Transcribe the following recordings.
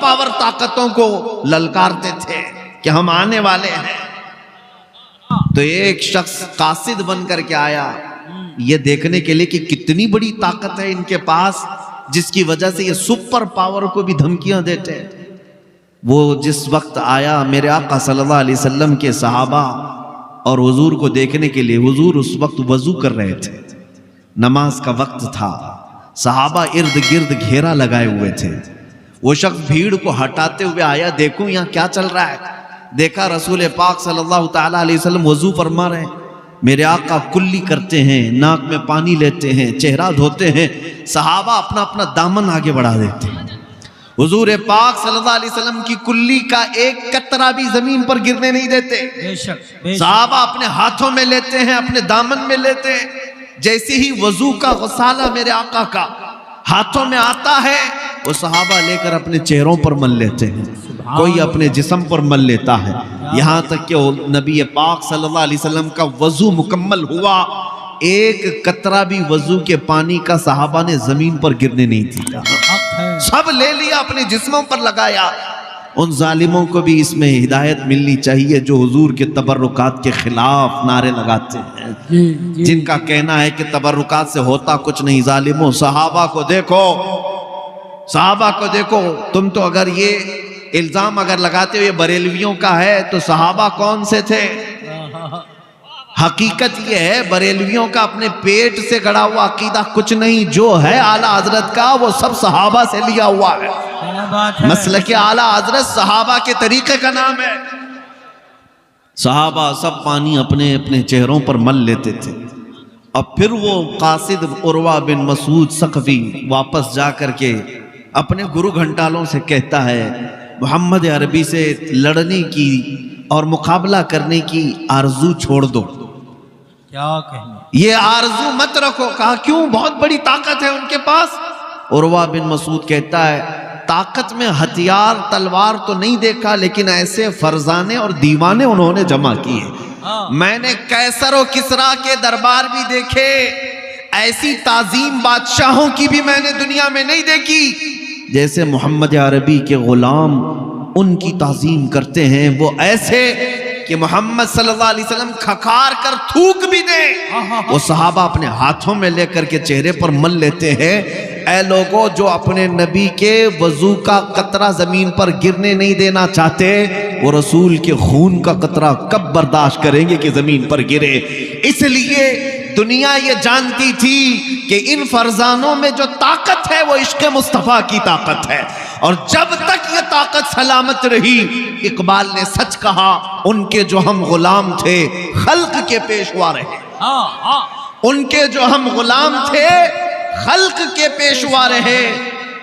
Power طاقتوں کو للکارتے تھے کہ ہم آنے والے ہیں. تو ایک شخص قاصد بن کر کے آیا یہ دیکھنے کے لیے کہ کتنی بڑی طاقت ہے ان کے پاس جس کی وجہ سے یہ سپر پاور کو بھی دھمکیاں دیتے ہیں. وہ جس وقت آیا میرے آقا صلی اللہ علیہ وسلم کے صحابہ اور حضور کو دیکھنے کے لیے، حضور اس وقت وضو کر رہے تھے، نماز کا وقت تھا، صحابہ ارد گرد گھیرا لگائے ہوئے تھے. وہ شخص بھیڑ کو ہٹاتے ہوئے آیا، دیکھوں یہاں کیا چل رہا ہے. دیکھا رسول پاک صلی اللہ تعالیٰ علیہ وسلم وضو فرما رہے ہیں. میرے آقا کلی کرتے ہیں، ناک میں پانی لیتے ہیں، چہرہ دھوتے ہیں، صحابہ اپنا اپنا دامن آگے بڑھا دیتے ہیں. حضور پاک صلی اللہ علیہ وسلم کی کلی کا ایک قطرہ بھی زمین پر گرنے نہیں دیتے. صحابہ اپنے ہاتھوں میں لیتے ہیں، اپنے دامن میں لیتے ہیں. جیسے ہی وضو کا غسالہ میرے آقا کا ہاتھوں میں آتا ہے وہ صحابہ لے کر اپنے چہروں پر مل لیتے ہیں، کوئی اپنے جسم پر مل لیتا ہے. یہاں تک کہ نبی پاک صلی اللہ علیہ وسلم کا وضو مکمل ہوا، ایک قطرہ بھی وضو کے پانی کا صحابہ نے زمین پر گرنے نہیں دیا، سب لے لیا اپنے جسموں پر لگایا. ان ظالموں کو بھی اس میں ہدایت ملنی چاہیے جو حضور کے تبرکات کے خلاف نعرے لگاتے ہیں، جن کا کہنا ہے کہ تبرکات سے ہوتا کچھ نہیں. ظالموں، صحابہ کو دیکھو، صحابہ کو دیکھو. تم تو اگر یہ الزام اگر لگاتے ہو یہ بریلویوں کا ہے تو صحابہ کون سے تھے؟ حقیقت یہ ہے بریلویوں کا اپنے پیٹ سے گڑا ہوا عقیدہ کچھ نہیں، جو ہے اعلیٰ حضرت کا وہ سب صحابہ سے لیا ہوا ہے. مسلک اعلیٰ حضرت صحابہ کے طریقے کا نام ہے. صحابہ سب پانی اپنے اپنے چہروں پر مل لیتے تھے. اب پھر وہ قاصد عروہ بن مسعود ثقفی واپس جا کر کے اپنے گرو گھنٹالوں سے کہتا ہے محمد عربی سے لڑنے کی اور مقابلہ کرنے کی آرزو چھوڑ دو. کیا کہنا، یہ آرزو مت رکھو. کہا کیوں؟ بہت بڑی طاقت ہے ان کے پاس. عروہ بن مسعود کہتا ہے طاقت میں ہتھیار تلوار تو نہیں دیکھا، لیکن ایسے فرزانے اور دیوانے انہوں نے جمع کیے. میں نے قیصر و کسریٰ کے دربار بھی دیکھے، ایسی تعظیم بادشاہوں کی بھی میں نے دنیا میں نہیں دیکھی جیسے محمد عربی کے غلام ان کی تعظیم کرتے ہیں. وہ ایسے کہ محمد صلی اللہ علیہ وسلم کھکار کر تھوک بھی دیں وہ صحابہ اپنے ہاتھوں میں لے کر کے چہرے پر مل لیتے ہیں. اے لوگوں جو اپنے نبی کے وضو کا قطرہ زمین پر گرنے نہیں دینا چاہتے، وہ رسول کے خون کا قطرہ کب برداشت کریں گے کہ زمین پر گرے؟ اس لیے دنیا یہ جانتی تھی کہ ان فرزانوں میں جو طاقت ہے وہ عشق مصطفیٰ کی طاقت ہے، اور جب تک یہ طاقت سلامت رہی، اقبال نے سچ کہا، ان کے جو ہم غلام تھے خلق کے پیشوا رہے. ان کے جو ہم غلام تھے خلق کے پیشوا رہے،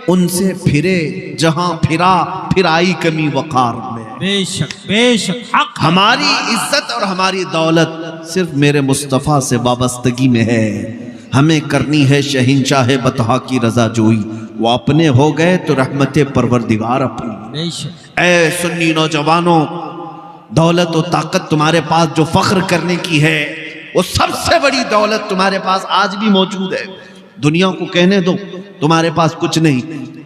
ان سے پھرے جہاں پھرا، پھر آئی کمی وقار میں. بے شک بے شک حق. ہماری عزت اور ہماری دولت صرف میرے مصطفیٰ سے وابستگی میں ہے. ہمیں کرنی ہے شہنشاہ بطحا کی رضا جوئی، وہ اپنے ہو گئے تو رحمت پروردگار اپنی. بے شک. اے سنی نوجوانوں، دولت و طاقت تمہارے پاس جو فخر کرنے کی ہے وہ سب سے بڑی دولت تمہارے پاس آج بھی موجود ہے. دنیا کو کہنے دو تمہارے پاس کچھ نہیں،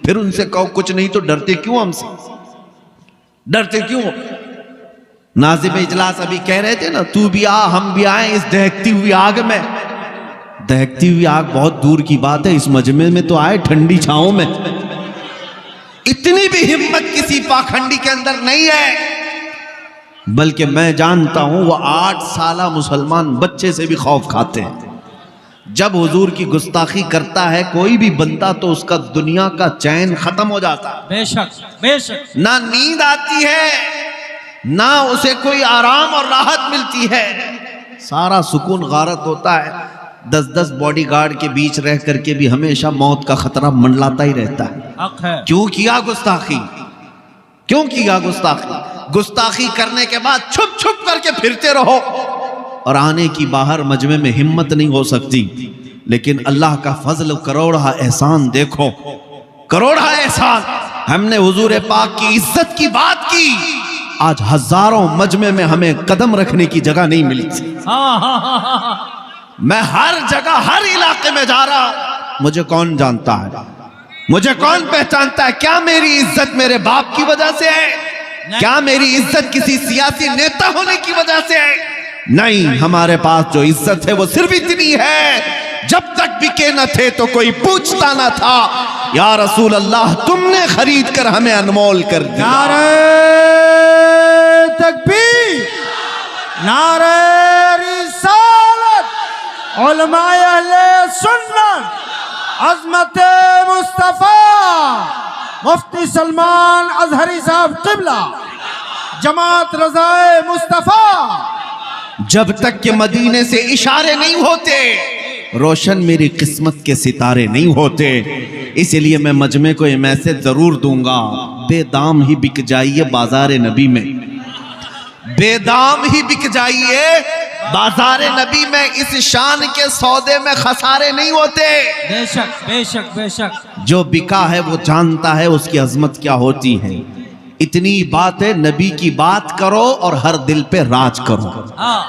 پھر ان سے کہو کچھ نہیں تو ڈرتے کیوں؟ ہم سے ڈرتے کیوں؟ ناظم اجلاس ابھی کہہ رہے تھے نا، تو بھی آ ہم بھی آئیں اس دہکتی ہوئی آگ میں. دہکتی ہوئی آگ بہت دور کی بات ہے، اس مجمع میں تو آئے ٹھنڈی چھاؤں میں. اتنی بھی ہمت کسی پاکھنڈی کے اندر نہیں ہے، بلکہ میں جانتا ہوں وہ 8 سالہ مسلمان بچے سے بھی خوف کھاتے ہیں. جب حضور کی گستاخی کرتا ہے کوئی بھی بندہ تو اس کا دنیا کا چین ختم ہو جاتا ہے. بے شک بے شک. نہ نیند آتی ہے، نہ اسے کوئی آرام اور راحت ملتی ہے، سارا سکون غارت ہوتا ہے. 10 باڈی گارڈ کے بیچ رہ کر کے بھی ہمیشہ موت کا خطرہ منڈلاتا ہی رہتا ہے. حق ہے. کیوں کیا گستاخی؟ کیوں کیا گستاخی؟ گستاخی کرنے کے بعد چھپ چھپ کر کے پھرتے رہو اور آنے کی باہر مجمع میں ہمت نہیں ہو سکتی. لیکن اللہ کا فضل کروڑا احسان دیکھو، کروڑا احسان. ہم نے حضور پاک کی عزت کی بات کی، آج ہزاروں مجمع میں ہمیں قدم رکھنے کی جگہ نہیں ملی. میں ہر جگہ ہر علاقے میں جا رہا ہوں، مجھے کون جانتا ہے؟ مجھے کون پہچانتا ہے؟ کیا میری عزت میرے باپ کی وجہ سے ہے؟ کیا میری عزت کسی سیاسی نیتا ہونے کی وجہ سے ہے؟ نہیں، ہمارے پاس جو عزت ہے وہ صرف اتنی ہے، جب تک بکے نہ تھے تو کوئی پوچھتا نہ تھا، یا رسول اللہ تم نے خرید کر ہمیں انمول کر دیا۔ نعرہ تکبیر، نعرہ رسالت، علماء اہل سنت، عظمت مصطفیٰ مفتی سلمان ازہری صاحب قبلہ، جماعت رضائے مصطفیٰ۔ جب تک کہ مدینے سے اشارے نہیں ہوتے روشن میری قسمت کے ستارے نہیں ہوتے، اس لیے میں مجمع کو یہ میسج ضرور دوں گا، بے دام ہی بک جائیے بازار نبی میں، بے دام ہی بک جائیے بازار نبی میں، اس شان کے سودے میں خسارے نہیں ہوتے۔ بے شک بے شک بے شک، جو بکا ہے وہ جانتا ہے اس کی عظمت کیا ہوتی ہے۔ اتنی بات ہے، نبی کی بات کرو اور ہر دل پہ راج کرو، ہاں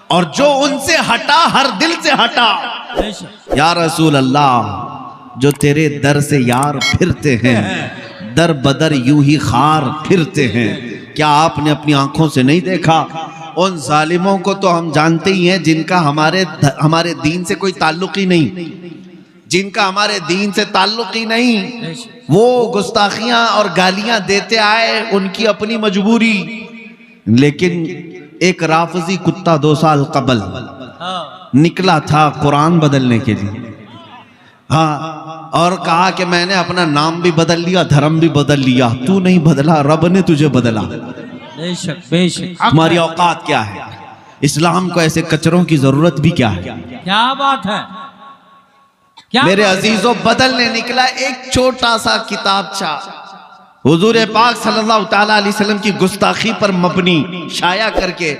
اور جو ان سے ہٹا ہر دل سے ہٹا۔ بے شک، یا رسول اللہ جو تیرے در سے یار پھرتے ہیں، در بدر یوں ہی خار پھرتے ہیں، کیا آپ نے اپنی آنکھوں سے نہیں دیکھا؟ ان ظالموں کو تو ہم جانتے ہی ہیں جن کا ہمارے دین سے کوئی تعلق ہی نہیں، جن کا ہمارے دین سے تعلق ہی نہیں، بے شک، وہ گستاخیاں اور گالیاں دیتے آئے، ان کی اپنی مجبوری۔ لیکن ایک رافضی کتا 2 سال قبل ہاں نکلا تھا قرآن بدلنے کے لیے، ہاں، اور کہا کہ میں نے اپنا نام بھی بدل لیا، دھرم بھی بدل لیا، تو نہیں بدلا، رب نے تجھے بدلا۔ بے شک بے شک، تمہاری اوقات کیا ہے؟ اسلام کو ایسے کچروں کی ضرورت بھی کیا ہے؟ کیا بات ہے، کیا میرے بات ہے؟ عزیزوں، بدلنے نکلا ایک چھوٹا سا کتابچہ، حضور پاک صلی اللہ تعالیٰ علیہ وسلم کی گستاخی پر مبنی شائع کر کے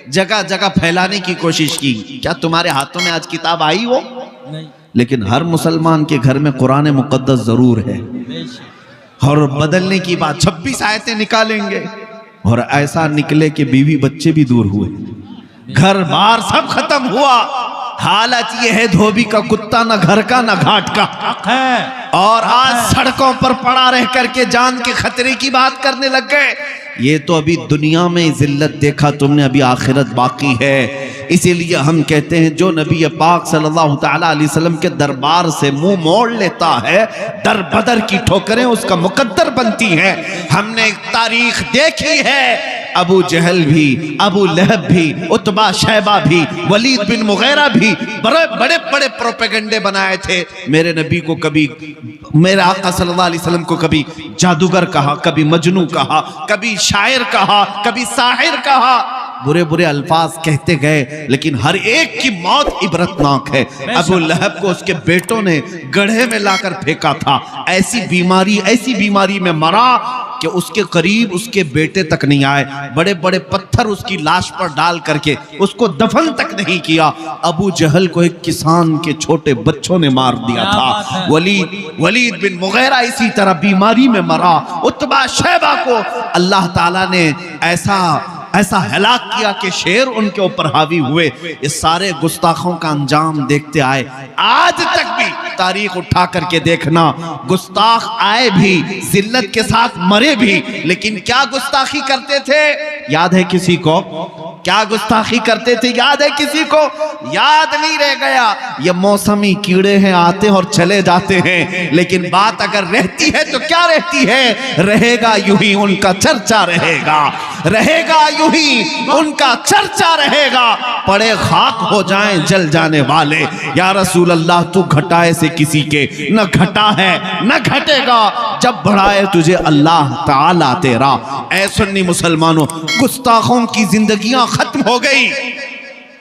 جگہ جگہ پھیلانے کی کوشش کی۔ کیا تمہارے ہاتھوں میں آج کتاب آئی ہو؟ نہیں، لیکن ہر مسلمان کے گھر میں قرآن مقدس ضرور ہے، بے شک، اور بدلنے کی بات 26 آیتیں نکالیں گے، اور ایسا نکلے کہ بیوی بچے بھی دور ہوئے، گھر بار سب ختم ہوا۔ حالت یہ ہے دھوبی کا کتا، نہ گھر کا نہ گھاٹ کا، حق ہے، اور آج سڑکوں پر پڑا رہ کر کے جان کے خطرے کی بات کرنے لگ گئے۔ یہ تو ابھی دنیا میں ذلت دیکھا تم نے، ابھی آخرت باقی ہے۔ اسی لیے ہم کہتے ہیں جو نبی پاک صلی اللہ تعالیٰ علیہ وسلم کے دربار سے منہ موڑ لیتا ہے، در بدر کی ٹھوکریں اس کا مقدر بنتی ہیں۔ ہم نے تاریخ دیکھی ہے، ابو جہل بھی، ابو لہب بھی، عتبہ شیبہ بھی، ولید بن مغیرہ بھی بڑے بڑے پروپیگنڈے بنائے تھے۔ میرے نبی کو کبھی، میرے آقا صلی اللہ علیہ وسلم کو کبھی جادوگر کہا، کبھی مجنوں کہا، کبھی شاعر کہا، کبھی ساحر کہا، برے برے الفاظ کہتے گئے، لیکن ہر ایک کی موت عبرتناک ہے۔ ابو لہب کو اس کے بیٹوں نے گڑھے میں لا کر پھینکا تھا، ایسی بیماری میں مرا کہ اس کے قریب اس کے بیٹے تک نہیں آئے، بڑے بڑے پتھر اس کی لاش پر ڈال کر کے اس کو دفن تک نہیں کیا۔ ابو جہل کو ایک کسان کے چھوٹے بچوں نے مار دیا تھا۔ ولید بن مغیرہ اسی طرح بیماری میں مرا۔ عتبہ شیبہ کو اللہ تعالیٰ نے ایسا ہلاک کیا کہ شیر ان کے اوپر حاوی ہوئے۔ اس سارے گستاخوں کا انجام دیکھتے آئے، آج تک بھی تاریخ اٹھا کر کے دیکھنا، گستاخ آئے بھی، ذلت کے ساتھ مرے بھی، لیکن کیا گستاخی کرتے تھے یاد ہے کسی کو؟ کیا گستاخی کرتے تھے یاد ہے کسی کو؟ یاد نہیں رہ گیا۔ یہ موسمی کیڑے ہیں، آتے ہیں اور چلے جاتے ہیں، لیکن بات اگر رہتی ہے تو کیا رہتی ہے؟ رہے گا یوں ہی ان کا چرچا رہے گا، رہے گا یوں ہی ان کا چرچا رہے گا، پڑے خاک ہو جائیں جل جانے والے۔ یا رسول اللہ تو گھٹائے سے کسی کے نہ گھٹا ہے نہ گھٹے گا، جب بڑھائے تجھے اللہ تعالیٰ تیرا۔ اے سنی مسلمانوں، گستاخوں کی زندگیاں ختم ہو گئی۔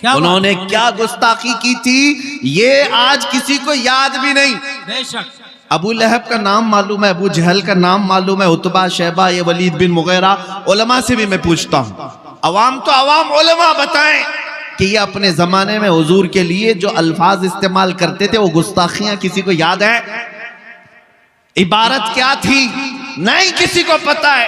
انہوں نے کیا گستاخی کی تھی یہ آج کسی کو یاد بھی نہیں۔ بے شک، ابو لہب کا نام معلوم ہے، ابو جہل کا نام معلوم ہے، عتبہ شیبہ، یہ ولید بن مغیرہ۔ علماء سے بھی میں پوچھتا ہوں، عوام تو عوام، علماء بتائیں کہ یہ اپنے زمانے میں حضور کے لیے جو الفاظ استعمال کرتے تھے وہ گستاخیاں کسی کو یاد ہے؟ عبارت کیا تھی؟ نہیں کسی کو پتا ہے۔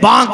5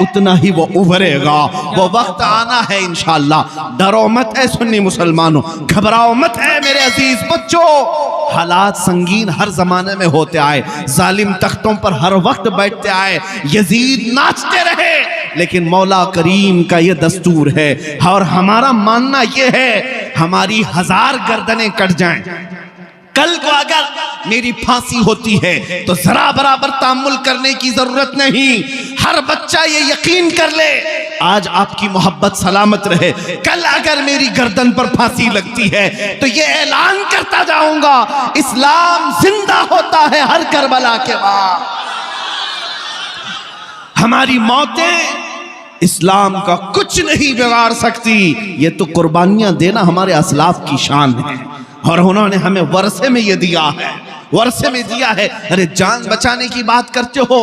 اتنا ہی وہ ابھرے گا. وہ وقت آنا ہے انشاءاللہ. ڈرو مت اے سنی مسلمانوں, گھبراؤ مت ہے میرے عزیز بچوں. حالات سنگین ہر زمانے میں ہوتے آئے, ظالم تختوں پر ہر وقت بیٹھتے آئے, یزید ناچتے رہے, لیکن مولا کریم کا یہ دستور ہے اور ہمارا ماننا یہ ہے ہماری 1000 گردنیں کٹ جائیں, کل کو اگر میری پھانسی ہوتی ہے تو ذرا برابر تحمل کرنے کی ضرورت نہیں. ہر بچہ یہ یقین کر لے آج آپ کی محبت سلامت رہے, کل اگر میری گردن پر پھانسی لگتی ہے تو یہ اعلان کرتا جاؤں گا اسلام زندہ ہوتا ہے ہر کربلا کے بعد. ہماری موتیں اسلام کا کچھ نہیں بگاڑ سکتی. یہ تو قربانیاں دینا ہمارے اسلاف کی شان ہے اور انہوں نے ہمیں ورثے میں یہ دیا ہے, ورثے میں دیا ہے. ارے جان بچانے کی بات کرتے ہو,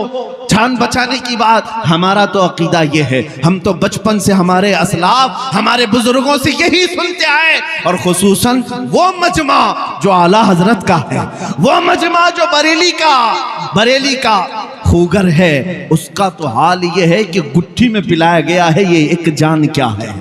جان بچانے کی بات, ہمارا تو عقیدہ یہ ہے, ہم تو بچپن سے ہمارے اسلاف ہمارے بزرگوں سے یہی سنتے آئے, اور خصوصاً وہ مجمع جو اعلیٰ حضرت کا ہے, وہ مجمع جو بریلی کا خوگر ہے, اس کا تو حال یہ ہے کہ گٹھی میں پلایا گیا ہے یہ ایک جان کیا ہے,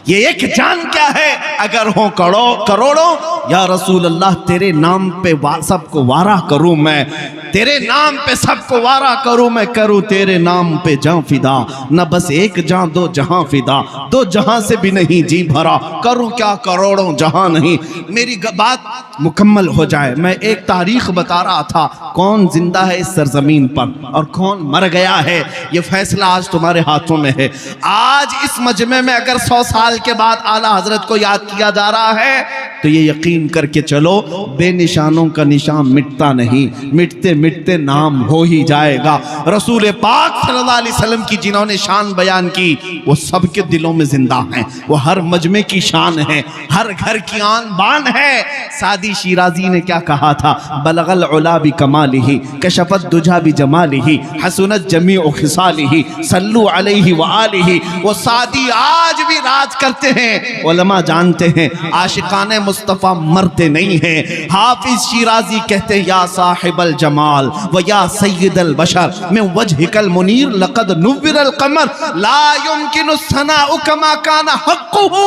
یہ ایک جان کیا ہے. اگر ہوں کروڑوں یا رسول اللہ تیرے نام پہ سب کو وارہ کروں میں, تیرے نام پہ سب کو وارہ کروں میں, کروں تیرے نام پہ جان فدا, نہ بس ایک جان دو جہاں فدا, 2 جہاں سے بھی نہیں جی بھرا, کروں کیا کروڑوں جہاں نہیں. میری بات مکمل ہو جائے, میں ایک تاریخ بتا رہا تھا, کون زندہ ہے اس سرزمین پر اور کون مر گیا ہے, یہ فیصلہ آج تمہارے ہاتھوں میں ہے. آج اس مجمع میں اگر 100 سال کے بعد اعلیٰ حضرت کو یاد کیا جا رہا ہے تو یہ یقین کر کے چلو بے نشانوں کا نشان مٹتا نہیں, مٹتے مٹتے نام ہو ہی جائے گا. رسول پاک صلی اللہ علیہ وسلم کی جنہوں نے شان بیان کی وہ سب کے دلوں میں زندہ ہیں, وہ ہر مجمع کی شان ہے, ہر گھر کی آن بان ہے. سعدی شیرازی نے کیا کہا تھا, بلغ العلا بکمالہ کشف الدجا بجمالہ حسنت جمیع خصالہ صلو علیہ وآلہ. وہ سعدی آج بھی راج کرتے ہیں, علماء جانتے ہیں عاشقان مصطفیٰ مرتے نہیں ہیں. حافظ شیرازی کہتے ہیں یا صاحب الجمال و یا سید البشر من وجہک المنیر لقد نور القمر لا يمکن الثناء کما کان حقہ.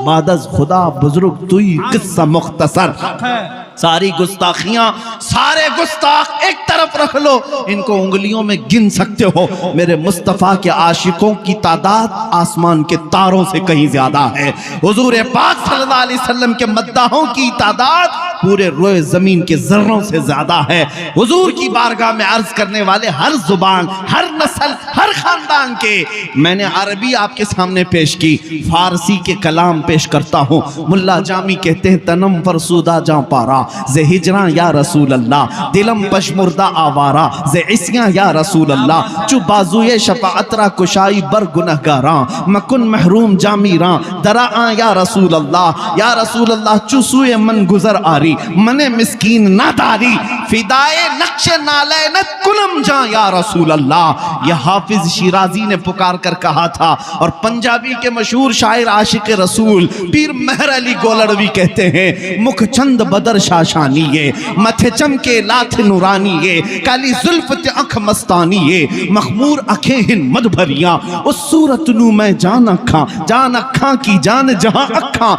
بعد از خدا بزرگ توی قصہ مختصر. ساری گستاخیاں, سارے گستاخ ایک طرف رکھ لو, ان کو انگلیوں میں گن سکتے ہو. میرے مصطفیٰ کے عاشقوں کی تعداد آسمان کے تاروں سے کہیں زیادہ ہے. حضور پاک صلی اللہ علیہ وسلم کے مداحوں کی تعداد پورے روئے زمین کے ذروں سے زیادہ ہے. حضور کی بارگاہ میں عرض کرنے والے ہر زبان, ہر نسل, ہر خاندان کے, میں نے عربی آپ کے سامنے پیش کی, فارسی کے کلام پیش کرتا ہوں. ملا جامی کہتے ہیں تنم فرسودہ جاں پارا زِ ہجراں یا رسول اللہ, دلم پشمردہ آوارا زِ عصیاں یا رسول اللہ, چو بازوئے شفاعت را کشائی بر گنہگاراں, مکن محروم جامیراں دراں یا رسول اللہ. یا رسول اللہ چو سوئے من گزر آری, من مسکین نہ داری, فدائے نقش نالینت کنم جاں یا رسول اللہ. یہ حافظ شیرازی نے پکار کر کہا تھا. اور پنجابی کے مشہور شاعر عاشق رسول پیر مہر علی گولڑوی کہتے ہیں مکھ چند بدر شاشانیے, متھے چمکے لاتھ نورانیے, کالی زلف تے اکھ مستانیے, مخمور اکھیں ہن مد بھریاں, اس صورت نو میں جان اکھاں کی جان جہاں اکھاں,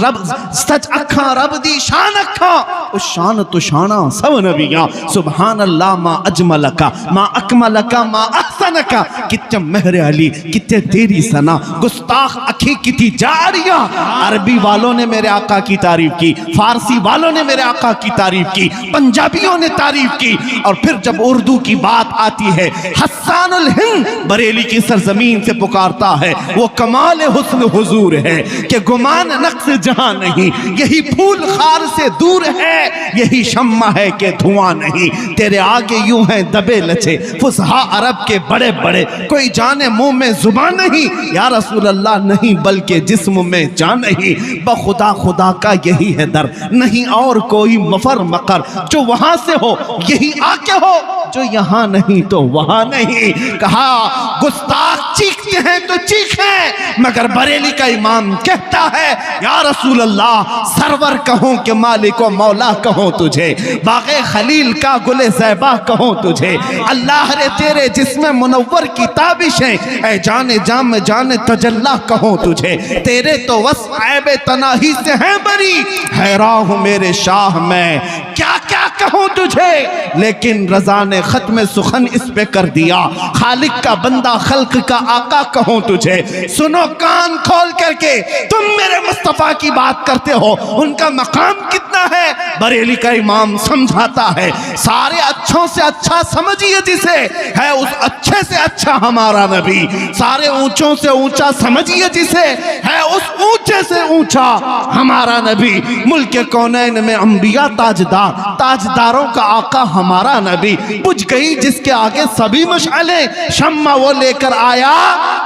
رب سچ اکھاں رب دی شان اکھاں, اس شان تو شانہ سب نبیاں. سبحان اللہ ما اجملکا ما اکملکا ما احسنکا, کتے مہر علی کتے تیری ثنا, گستاخ اکھی کتی جاریاں. عربی والوں نے میرے آقا کی تعریف کی, فارسی والوں نے میرے آقا کی تعریف کی, پنجابیوں نے تعریف کی. اور پھر جب اردو کی بات آتی ہے, حسان الہند بریلی کی سرزمین سے پکارتا ہے, وہ کمال حسن حضور ہے کہ گمان نقص جہاں نہیں, یہی پھول خار سے دور ہے, یہی شمع ہے کہ دھواں نہیں. تیرے آگے یوں ہیں دبے لچے فصحا عرب کے بڑے بڑے, کوئی جانے منہ میں زبان نہیں, یا رسول اللہ نہیں بلکہ جسم میں جان نہیں. بخدا خدا کا یہی ہے در, نہیں اور کوئی مفر مقر, جو وہاں سے ہو یہی آ کے ہو, جو یہاں نہیں تو وہاں نہیں. کہا گستاخ چیختے ہیں تو چیخیں, مگر بریلی کا امام کہتا ہے یا رسول اللہ سرور کہوں کہ مالک و مولا کہوں تجھے, باغ خلیل کا گل زیبا کہوں تجھے, اللہ رے تیرے جسم منور کی تابشیں, اے جان جام جان تجلا کہوں تجھے, تیرے تو وصف عیب تناہی سے ہیں بری, حیران ہوں میرے شاہ میں کیا کیا کہوں تجھے. لیکن رضا نے ختم سخن اس پہ کر دیا, خالق کا بندہ خلق کا آقا کہوں تجھے. سنو کان کھول کر کے, تم میرے مصطفیٰ کی بات کرتے ہو, ان کا مقام کتنا ہے بریلی کا امام سمجھاتا ہے. سارے اچھوں سے اچھا سمجھیے جسے, ہے اس اچھے سے اچھا ہمارا نبی. سارے اونچوں سے اونچا سمجھیے جسے, ہے اس اونچے سے اونچا ہمارا نبی. ملک کونین میں انبیاء تاجدار, تاجداروں کا آقا ہمارا نبی. بجھ گئی جس کے آگے سبھی مشعلیں, شمع وہ لے کر آیا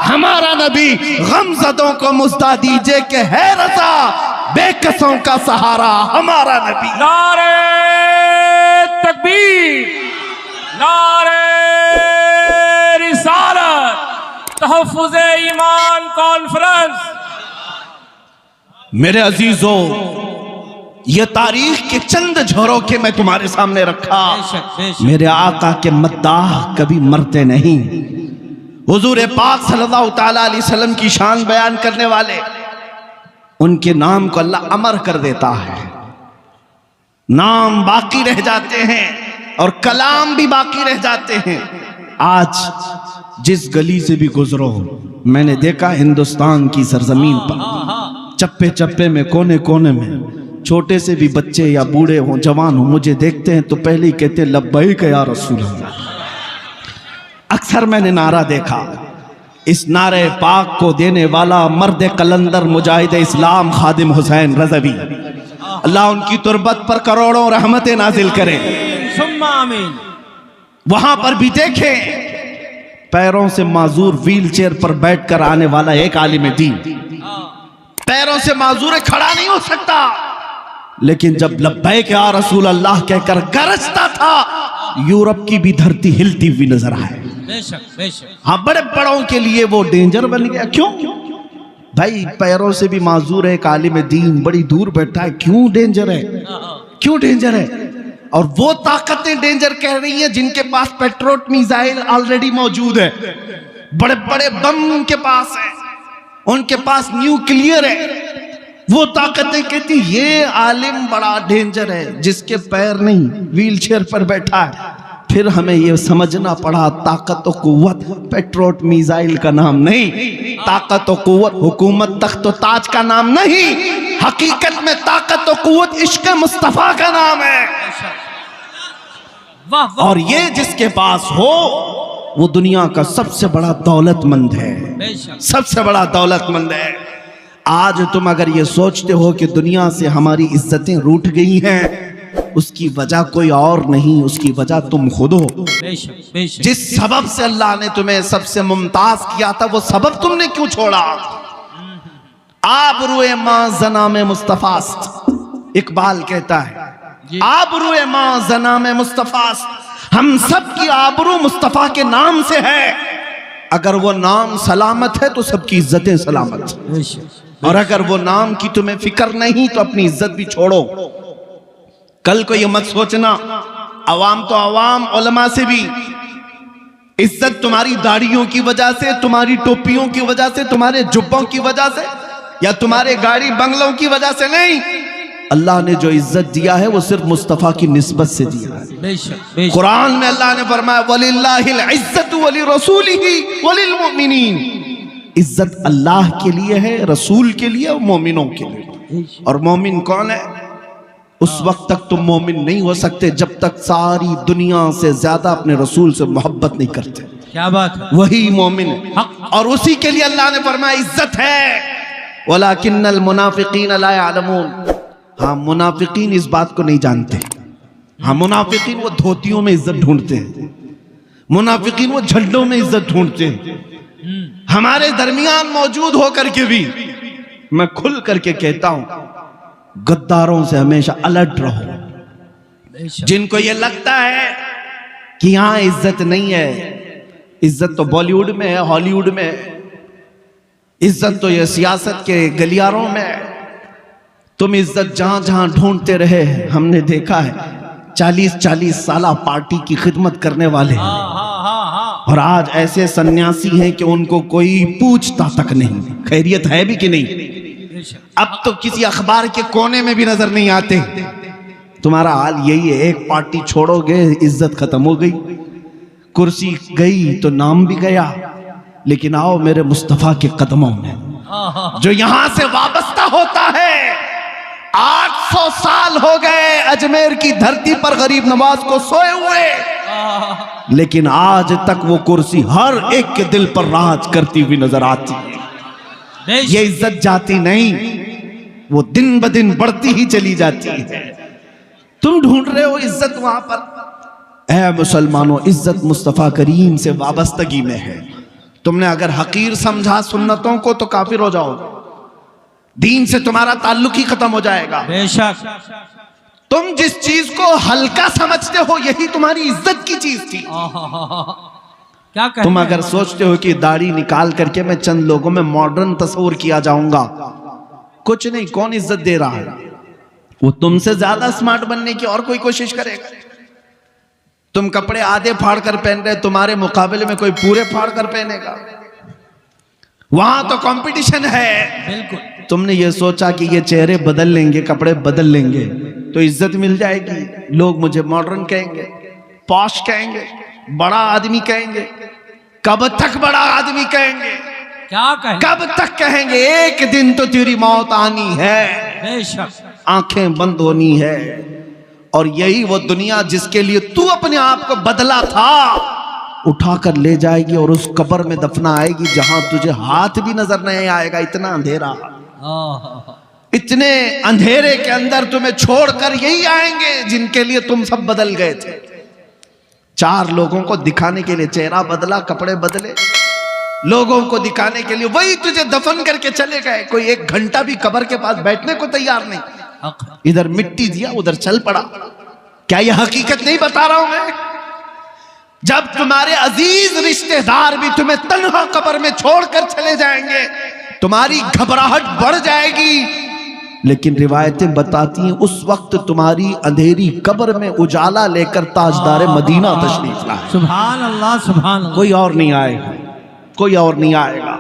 ہمارا نبی. غم زدوں کو مزدہ دیجئے کہ ہے رضا, بے کسوں کا سہارا ہمارا نبی. نعرہ تکبیر, نعرہ رسالت, تحفظ ایمان کانفرنس. میرے عزیزو, یہ تاریخ کے چند جھروکے میں تمہارے سامنے رکھا. میرے آقا کے مداح کبھی مرتے نہیں. حضور پاک صلی اللہ تعالیٰ علیہ وسلم کی شان بیان کرنے والے, ان کے نام کو اللہ امر کر دیتا ہے, نام باقی رہ جاتے ہیں اور کلام بھی باقی رہ جاتے ہیں. آج جس گلی سے بھی گزرو, میں نے دیکھا ہندوستان کی سرزمین پر چپے چپے میں, کونے کونے میں, چھوٹے سے بھی بچے یا بوڑھے ہوں جوان ہوں, مجھے دیکھتے ہیں تو پہلے ہی کہتے ہیں لبیک یا رسول اللہ. اکثر میں نے نعرہ دیکھا, اس نعرے پاک کو دینے والا مرد قلندر مجاہد اسلام خادم حسین رضوی, اللہ ان کی تربت پر کروڑوں رحمتیں نازل کرے. ثم آمین. وہاں پر بھی دیکھیں پیروں سے معذور ویل چیئر پر بیٹھ کر آنے والا ایک عالم دین, پیروں سے معذور کھڑا نہیں ہو سکتا, لیکن جب لبیک یا رسول اللہ کہہ کر گرجتا تھا, یورپ کی بھی دھرتی ہلتی ہوئی نظر آئے. بے شک بے شک. ہاں بڑے بڑوں کے لیے وہ ڈینجر بن گیا. کیوں بھائی, پیروں سے بھی معذور ہے ایک عالم دین, بڑی دور بیٹھا ہے, کیوں ڈینجر ہے, کیوں ڈینجر ہے؟ اور وہ طاقتیں ڈینجر کہہ رہی ہیں جن کے پاس پیٹروٹ میزائل آلریڈی موجود ہے, بڑے بڑے بم ان کے پاس ہیں, ان کے پاس نیوکلیئر ہے. وہ طاقتیں کہتی یہ عالم بڑا ڈینجر ہے جس کے پیر نہیں, ویل چیئر پر بیٹھا ہے. پھر ہمیں یہ سمجھنا پڑا طاقت و قوت پیٹروٹ میزائل کا نام نہیں, طاقت و قوت حکومت تخت و تاج کا نام نہیں, حقیقت میں طاقت و قوت عشق مصطفیٰ کا نام ہے. اور یہ جس کے پاس ہو وہ دنیا کا سب سے بڑا دولت مند ہے, سب سے بڑا دولت مند ہے. آج تم اگر یہ سوچتے ہو کہ دنیا سے ہماری عزتیں روٹ گئی ہیں, اس کی وجہ کوئی اور نہیں, اس کی وجہ تم خود ہو. جس سبب سے اللہ نے تمہیں سب سے ممتاز کیا تھا وہ سبب تم نے کیوں چھوڑا؟ آبروئے ماں زنام مصطفیٰ است, اقبال کہتا ہے آبروئے ماں زنام مصطفیٰ است, ہم سب کی آبرو مصطفیٰ کے نام سے ہے. اگر وہ نام سلامت ہے تو سب کی عزتیں سلامت, اور اگر وہ نام کی تمہیں فکر نہیں تو اپنی عزت بھی چھوڑو. کل کو یہ مت سوچنا عوام تو عوام, علماء سے بھی عزت تمہاری داڑھیوں کی وجہ سے, تمہاری ٹوپیوں کی وجہ سے, تمہارے جبوں کی وجہ سے, یا تمہارے گاڑی بنگلوں کی وجہ سے نہیں. اللہ نے جو عزت دیا ہے وہ صرف مصطفیٰ کی نسبت سے دیا ہے. قرآن میں اللہ نے فرمایا وَلِلَّهِ الْعِزَّةُ وَلِرَسُولِهِ وَلِلْمُؤْمِنِينَ, عزت اللہ کے لیے ہے, رسول کے لیے اور مومنوں کے لیے. اور مومن کون ہے؟ اس وقت تک تم مومن نہیں ہو سکتے جب تک ساری دنیا سے زیادہ اپنے رسول سے محبت نہیں کرتے. کیا بات ہے, وہی مومن ہے, اور اسی کے لیے اللہ نے فرمایا عزت ہے. وَلَكِنَّ الْمُنَافِقِينَ لَا يَعْلَمُونَ, ہاں منافقین اس بات کو نہیں جانتے. ہاں منافقین وہ دھوتیوں میں عزت ڈھونڈتے ہیں, منافقین وہ جھنڈوں میں عزت ڈھونڈتے ہیں. ہمارے درمیان موجود ہو کر کے بھی میں کھل کر کے کہتا ہوں غداروں سے ہمیشہ الرٹ رہو. جن کو یہ لگتا ہے کہ یہاں عزت نہیں ہے، عزت تو بالی ووڈ میں ہے، ہالی ووڈ میں ہے، عزت تو یہ سیاست کے گلیاروں میں ہے۔ تم عزت جہاں جہاں ڈھونڈتے رہے، ہم نے دیکھا ہے 40 سالہ پارٹی کی خدمت کرنے والے ہیں، اور آج ایسے سنیاسی ہیں کہ ان کو کوئی پوچھتا تک نہیں خیریت ہے بھی کہ نہیں۔ اب تو کسی اخبار کے کونے میں بھی نظر نہیں آتے۔ تمہارا حال یہی ہے، ایک پارٹی چھوڑو گے عزت ختم ہو گئی، کرسی گئی تو نام بھی گیا۔ لیکن آؤ میرے مصطفیٰ کے قدموں میں، جو یہاں سے وابستہ ہوتا ہے۔ 800 سال ہو گئے اجمیر کی دھرتی پر غریب نواز کو سوئے ہوئے، لیکن آج تک وہ کرسی ہر ایک کے دل پر راج کرتی ہوئی نظر آتی ہے۔ یہ عزت جاتی نہیں، وہ دن بدن بڑھتی ہی چلی جاتی ہے۔ تم ڈھونڈ رہے ہو عزت وہاں پر۔ اے مسلمانوں، عزت مصطفیٰ کریم سے وابستگی میں ہے۔ تم نے اگر حقیر سمجھا سنتوں کو تو کافر ہو جاؤ گے، دین سے تمہارا تعلق ہی ختم ہو جائے گا۔ بے شک تم جس چیز کو ہلکا سمجھتے ہو یہی تمہاری عزت کی چیز تھی۔ کیا کہتے تم اگر سوچتے ہو کہ داڑھی نکال کر کے میں چند لوگوں میں ماڈرن تصور کیا جاؤں گا، کچھ نہیں، کون عزت دے رہا ہے؟ وہ تم سے زیادہ سمارٹ بننے کی اور کوئی کوشش کرے گا۔ تم کپڑے آدھے پھاڑ کر پہن رہے، تمہارے مقابلے میں کوئی پورے پھاڑ کر پہنے گا۔ وہاں تو کمپٹیشن ہے۔ بالکل تم نے یہ سوچا کہ یہ چہرے بدل لیں گے، کپڑے بدل لیں گے تو عزت مل جائے گی، لوگ مجھے ماڈرن کہیں گے، پوش کہیں گے، بڑا آدمی کہیں گے۔ کب تک بڑا آدمی کہیں گے؟ کیا کہیں؟ کب تک کہیں گے؟ ایک دن تو تیری موت آنی ہے، بے شک آنکھیں بند ہونی ہے۔ اور یہی وہ دنیا جس کے لیے تو اپنے آپ کو بدلا تھا، اٹھا کر لے جائے گی اور اس قبر میں دفنا آئے گی جہاں تجھے ہاتھ بھی نظر نہیں آئے گا، اتنا اندھیرا۔ اتنے اندھیرے کے اندر تمہیں چھوڑ کر یہی آئیں گے جن کے لیے تم سب بدل گئے تھے۔ 4 لوگوں کو دکھانے کے لیے چہرہ بدلا، کپڑے بدلے، لوگوں کو دکھانے کے لیے وہی تجھے دفن کر کے چلے گئے۔ کوئی 1 گھنٹہ بھی قبر کے پاس بیٹھنے کو تیار نہیں، ادھر مٹی دیا ادھر چل پڑا۔ کیا یہ حقیقت نہیں بتا رہا ہوں میں؟ جب تمہارے عزیز رشتہ دار بھی تمہیں تنہا قبر میں چھوڑ کر چلے جائیں گے، تمہاری گھبراہٹ بڑھ جائے گی۔ لیکن روایتیں بتاتی ہیں اس وقت تمہاری اندھیری قبر میں اجالا لے کر تاجدار مدینہ تشریف لائے۔ سبحان اللہ سبحان اللہ۔ کوئی اور نہیں آئے گا، کوئی اور نہیں آئے گا۔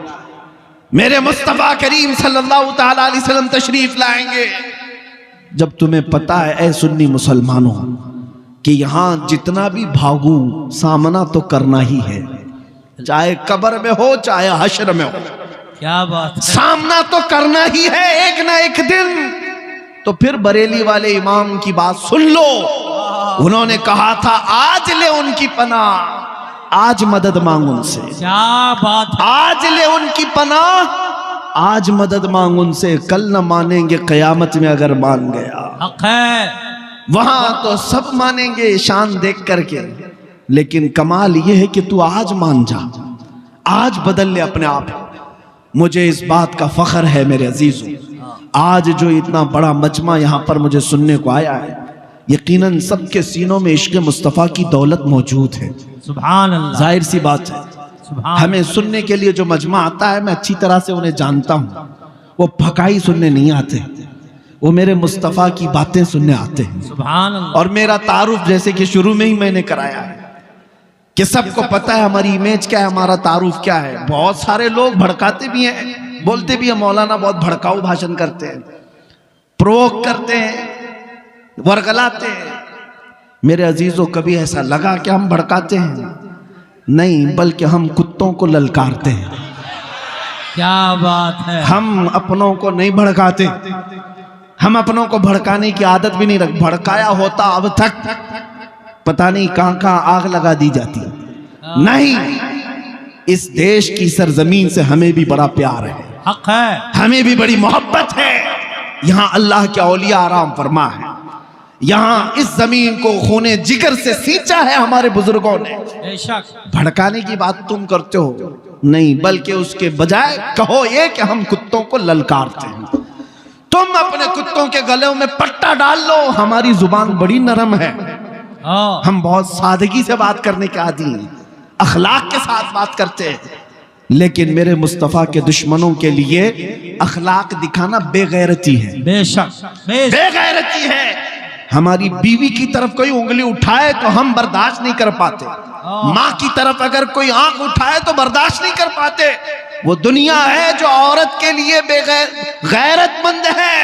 میرے مصطفیٰ کریم صلی اللہ تعالی علیہ وسلم تشریف لائیں گے۔ جب تمہیں پتا ہے اے سنی مسلمانوں کہ یہاں جتنا بھی بھاگو سامنا تو کرنا ہی ہے، چاہے قبر میں ہو چاہے حشر میں ہو، کیا بات ہے، سامنا تو کرنا ہی ہے ایک نہ ایک دن۔ تو پھر بریلی والے امام کی بات سن لو، انہوں نے کہا تھا آج لے ان کی پناہ، آج مدد مانگ ان سے، کیا بات ہے، آج لے ان کی پناہ، آج مدد مانگ ان سے، کل نہ مانیں گے قیامت میں اگر مان گیا۔ حق ہے، وہاں تو سب مانیں گے شان دیکھ کر کے، لیکن کمال یہ ہے کہ تو آج مان جا، آج بدل لے اپنے آپ۔ مجھے اس بات کا فخر ہے میرے عزیزوں، آج جو اتنا بڑا مجمع یہاں پر مجھے سننے کو آیا ہے، یقیناً سب کے سینوں میں عشق مصطفیٰ کی دولت موجود ہے۔ سبحان اللہ، ظاہر سی بات ہے، سبحان ہمیں سننے کے لیے جو مجمع آتا ہے میں اچھی طرح سے انہیں جانتا ہوں، وہ پھکائی سننے نہیں آتے، وہ میرے مصطفیٰ کی باتیں سننے آتے ہیں۔ سبحان اللہ، اور میرا تعارف جیسے کہ شروع میں ہی میں نے کرایا ہے کہ سب کو پتہ ہے ہماری امیج کیا ہے، ہمارا تعارف کیا ہے۔ بہت سارے لوگ بھڑکاتے بھی ہیں، بولتے بھی ہیں مولانا بہت بھڑکاؤ بھاشن کرتے ہیں، پرووک کرتے ہیں، ورگلاتے ہیں۔ میرے عزیزوں کبھی ایسا لگا کہ ہم بھڑکاتے ہیں؟ نہیں، بلکہ ہم کتوں کو للکارتے ہیں۔ کیا بات ہے، ہم اپنوں کو نہیں بھڑکاتے، ہم اپنوں کو بھڑکانے کی عادت بھی نہیں رکھ، بھڑکایا ہوتا اب تک پتہ نہیں کہاں کہاں آگ لگا دی جاتی۔ نہیں، اس دیش کی سرزمین سے ہمیں بھی بڑا پیار ہے، حق ہے، ہمیں بھی بڑی محبت ہے۔ یہاں اللہ کے اولیاء آرام فرما ہے، یہاں اس زمین کو خون جگر سے سینچا ہے ہمارے بزرگوں نے۔ بے شک، بھڑکانے کی بات تم کرتے ہو، نہیں، بلکہ اس کے بجائے کہو یہ کہ ہم کتوں کو للکارتے ہیں۔ تم اپنے کتوں کے گلوں میں پٹا ڈال لو، ہماری زبان بڑی نرم ہے، ہم بہت سادگی سے بات کرنے کے عادی ہیں، اخلاق کے ساتھ بات کرتے ہیں، لیکن میرے مصطفیٰ کے دشمنوں کے لیے اخلاق دکھانا بے غیرتی ہے، بے شک بے بے غیرتی ہے۔ ہماری بیوی کی طرف کوئی انگلی اٹھائے تو ہم برداشت نہیں کر پاتے، ماں کی طرف اگر کوئی آنکھ اٹھائے تو برداشت نہیں کر پاتے۔ وہ دنیا ہے جو عورت کے لیے بے غیرت مند ہے،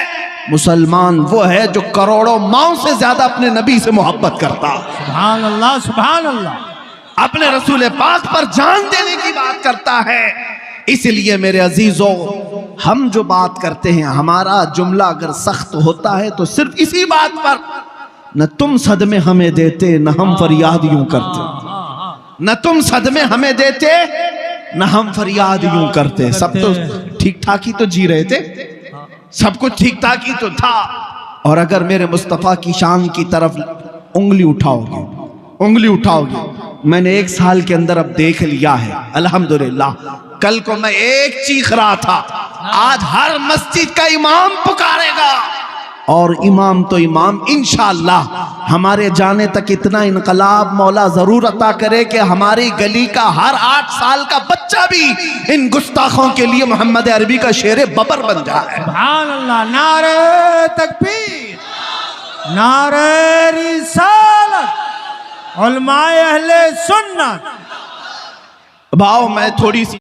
مسلمان وہ ہے جو کروڑوں ماؤں سے زیادہ اپنے نبی سے محبت کرتا، سبحان اللہ سبحان اللہ، اپنے رسول پاک پر جان دینے کی بات کرتا ہے۔ اس لیے میرے عزیزوں، ہم جو بات کرتے ہیں، ہمارا جملہ اگر سخت ہوتا ہے تو صرف اسی بات پر، نہ تم صدمے ہمیں دیتے نہ ہم فریاد یوں کرتے، نہ تم صدمے ہمیں دیتے نہ ہم فریاد یوں کرتے۔ سب تو ٹھیک ٹھاک ہی تو جی رہے تھے، سب کچھ ٹھیک ٹھاک ہی تو تھا، اور اگر میرے مصطفیٰ کی شان کی طرف انگلی اٹھاؤ گے، انگلی اٹھاؤ گے، میں نے 1 سال کے اندر اب دیکھ لیا ہے الحمدللہ۔ کل کو میں ایک چیخ رہا تھا، آج ہر مسجد کا امام پکارے گا، اور امام تو امام، انشاءاللہ ہمارے جانے تک اتنا انقلاب مولا ضرور عطا کرے کہ ہماری گلی کا ہر 8 سال کا بچہ بھی ان گستاخوں کے لیے محمد عربی کا شیر ببر بن جائے۔ سبحان اللہ، نعرہ تکبیر، نعرہ رسالت، علماء اہل سنت۔ بھاؤ میں تھوڑی سی